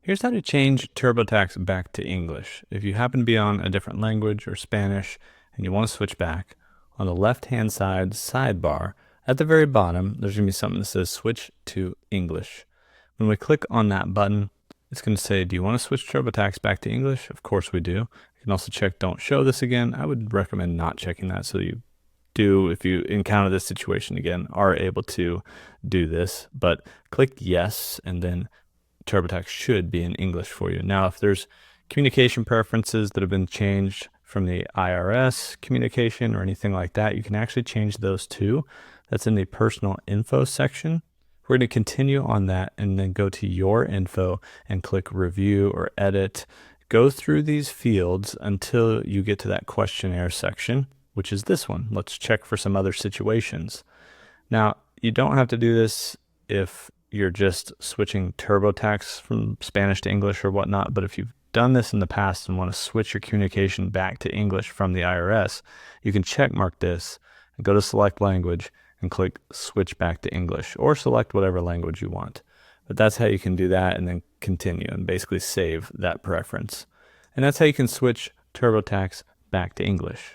Here's how to change TurboTax back to English. If you happen to be on a different language or Spanish and you want to switch back, on the left-hand side sidebar, at the very bottom, there's going to be something that says Switch to English. When we click on that button, it's going to say, do you want to switch TurboTax back to English? Of course we do. You can also check Don't Show This Again. I would recommend not checking that so you do, if you encounter this situation again, are able to do this. But click Yes, and then TurboTax should be in English for you. Now, if there's communication preferences that have been changed from the IRS communication or anything like that, you can actually change those too. That's in the personal info section. We're going to continue on that and then go to your info and click review or edit. Go through these fields until you get to that questionnaire section, which is this one. Let's check for some other situations. Now, you don't have to do this if you're just switching TurboTax from Spanish to English or whatnot, but if you've done this in the past and want to switch your communication back to English from the IRS, you can check mark this and go to select language and click switch back to English, or select whatever language you want. But that's how you can do that and then continue and basically save that preference. And that's how you can switch TurboTax back to English.